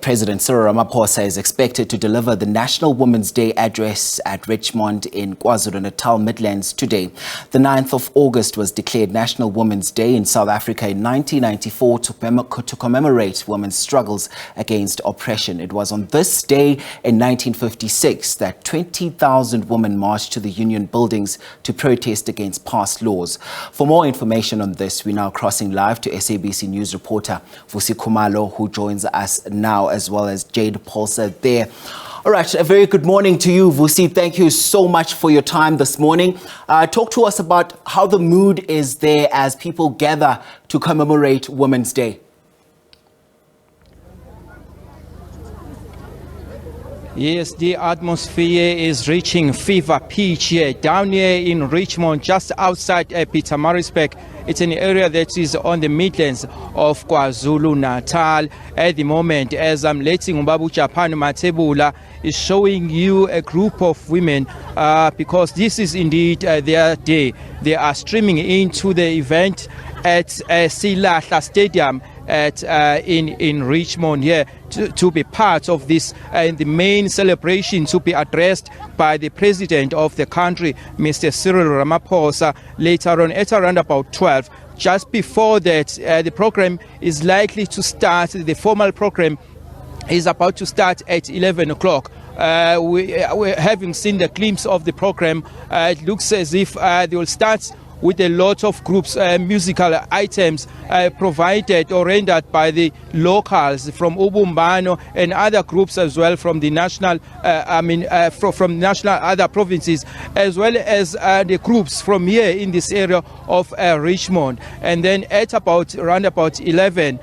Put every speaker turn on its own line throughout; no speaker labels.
President Cyril Ramaphosa is expected to deliver the National Women's Day address at Richmond in KwaZulu-Natal Midlands today. The 9th of August was declared National Women's Day in South Africa in 1994 to commemorate women's struggles against oppression. It was on this day in 1956 that 20,000 women marched to the union buildings to protest against past laws. For more information on this, we're now crossing live to SABC News reporter Vusi Khumalo, who joins us now, as well as Jade Paulser there. All right, a very good morning to you, Vusi. Thank you so much for your time this morning. Talk to us about how the mood is there as people gather to commemorate Women's Day.
Yes, the atmosphere is reaching fever pitch here, down here in Richmond, just outside Pietermaritzburg. It's an area that is on the Midlands of KwaZulu-Natal. At the moment, as I'm letting Umbabu Japan Matebula is showing you a group of women because this is indeed their day. They are streaming into the event at Silahla Stadium in Richmond here to be part of this the main celebration to be addressed by the president of the country, Mr. Cyril Ramaphosa, later on at around about 12. Just before that, the program is likely to start. The formal program is about to start at 11 o'clock. We're having seen the glimpse of the program. It looks as if they will start with a lot of groups, musical items provided or rendered by the locals from Ubumbano and other groups as well from the national, from national other provinces, as well as the groups from here in this area of Richmond. And then at around about 11,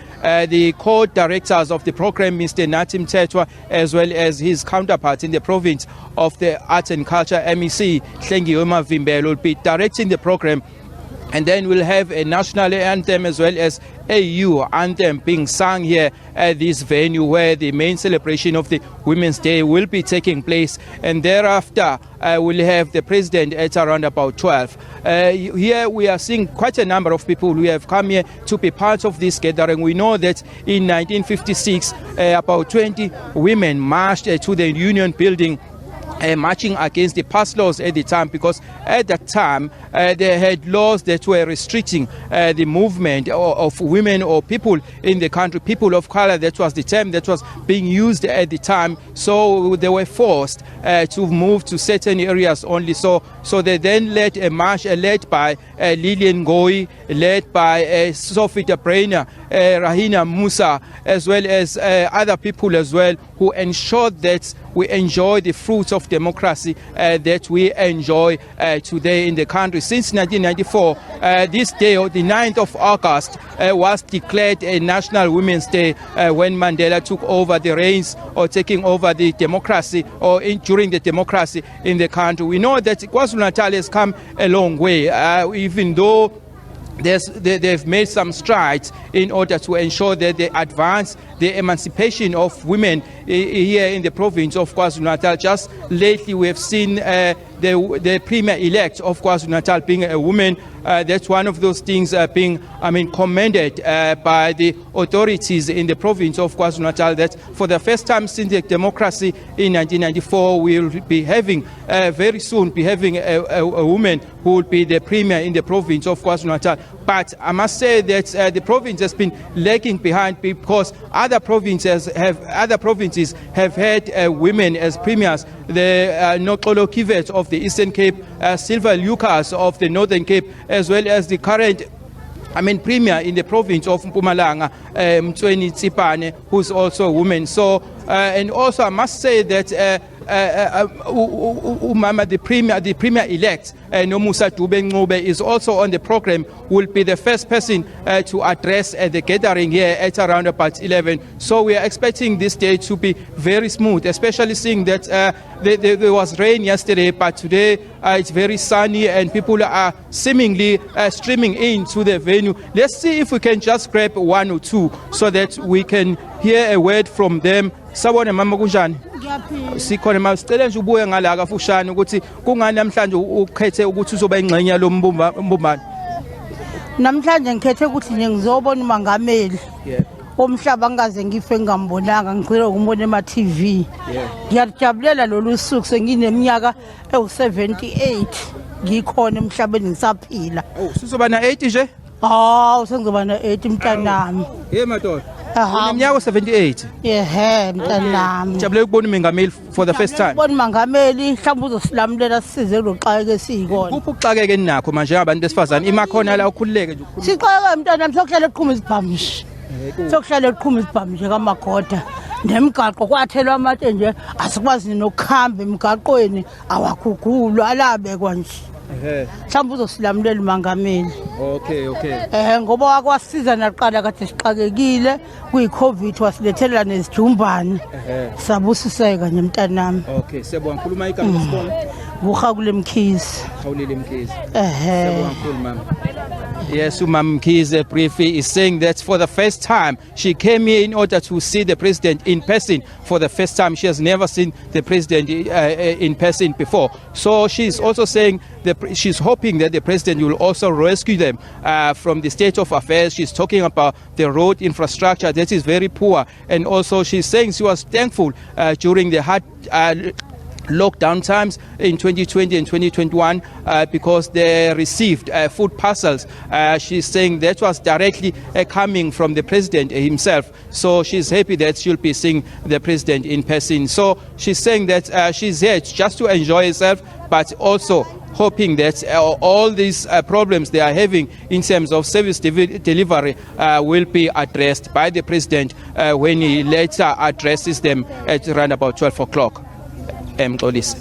the co-directors of the program, Mr. Natim Tetwa, as well as his counterparts in the province of the Arts and Culture, MEC, Hlengioma Vimbelo, will be directing the program. And then we'll have a national anthem as well as AU anthem being sung here at this venue where the main celebration of the Women's Day will be taking place. And thereafter, we'll have the president at around about 12. Here we are seeing quite a number of people who have come here to be part of this gathering. We know that in 1956, about 20 women marched to the Union Building, marching against the past laws at the time, because at that time they had laws that were restricting the movement of women or people in the country, people of color. That was the term that was being used at the time. So they were forced to move to certain areas only. So they then led a march led by Lillian Goy, led by Sophie de Brainer, Rahina Musa, as well as other people as well, who ensured that we enjoy the fruits of democracy that we enjoy today in the country. Since 1994, this day, the 9th of August, was declared a National Women's Day when Mandela took over the reins, or taking over the democracy, or during the democracy in the country. We know that KwaZulu-Natal has come a long way, even though they've made some strides in order to ensure that they advance the emancipation of women here in the province of KwaZulu-Natal. Just lately we have seen the Premier-elect of KwaZulu-Natal being a woman. That's one of those things being commended by the authorities in the province of KwaZulu-Natal, that for the first time since the democracy in 1994, we will be having, very soon, a woman who will be the Premier in the province of KwaZulu-Natal. But I must say that the province has been lagging behind, because other provinces have had women as premiers. The Nokolo Kivet of the Eastern Cape, Silva Lucas of the Northern Cape, as well as the current Premier in the province of Mpumalanga, Mtweni Tsipane, who's also a woman. So, and also I must say that the Premier-elect, Nomusa Dube is also on the program, will be the first person to address the gathering here at around about 11. So we are expecting this day to be very smooth, especially seeing that there was rain yesterday, but today it's very sunny and people are seemingly streaming into the venue. Let's see if we can just grab one or two so that we can hear a word from them. Sawona mama kunjani? Sikhona masicela nje ubuye ngala kafushane ukuthi kungani namhlanje ukhethe ukuthi uzoba ingxenye yalo mbumbano.
Namhlanje ngikhethe ukuthi ngizobona uMongameli. omhlaba ngaze ngife ngambonanga ngicela ukumbona ema-TV. Ngiyajabulela lolu suku sengineminyaka ewu-78 ngikhona emhlabeni ngisaphila.
Susoba na-80 nje?
Hawu sengizoba na-80 mntanami.
Madoda. Uneminyaka 78.
Mntanami.
Ngijabule ukubona uMengameli for the first time.
Ubona uMengameli mhlawumbe uzosilamulela sisize kuloxakeke esiyikona.
Kuphi ukuxakeke eninakho manje njengabantu besifazane imakhona la ukhululeke nje ukukhuluma.
Sixakeke mntanami sokuhlala eqhuma izibhamushi. Sokuhlala eqhuma izibhamushi kaMagoda. Nemigaqo kwathelwa amatshe nje asikwazi nokuhamba emigaqweni awagugulwa alabekwa nje. Mhlawumbe uzosilamulela uMengameli.
Okay.
Ngoba wakwasiza naqala kade sixakekile kuyi-COVID wasilethelela nezijumbane. Sabusiseka nje mntanami.
Okay, siyabonga khuluma igama lesibona.
Nguhawule Mkhize.
Hawulile Mkhize. Siyabonga kakhulu mama. Yes, Umam Mkhize briefly is saying that for the first time she came here in order to see the president in person. For the first time, she has never seen the president in person before. So she's also saying that she's hoping that the president will also rescue them from the state of affairs. She's talking about the road infrastructure that is very poor, and also she's saying she was thankful during the hard lockdown times in 2020 and 2021 because they received food parcels. She's saying that was directly coming from the president himself. So she's happy that she'll be seeing the president in person. So she's saying that she's here just to enjoy herself, but also hoping that all these problems they are having in terms of service delivery will be addressed by the president when he later addresses them at around about 12 o'clock. Mxolisi.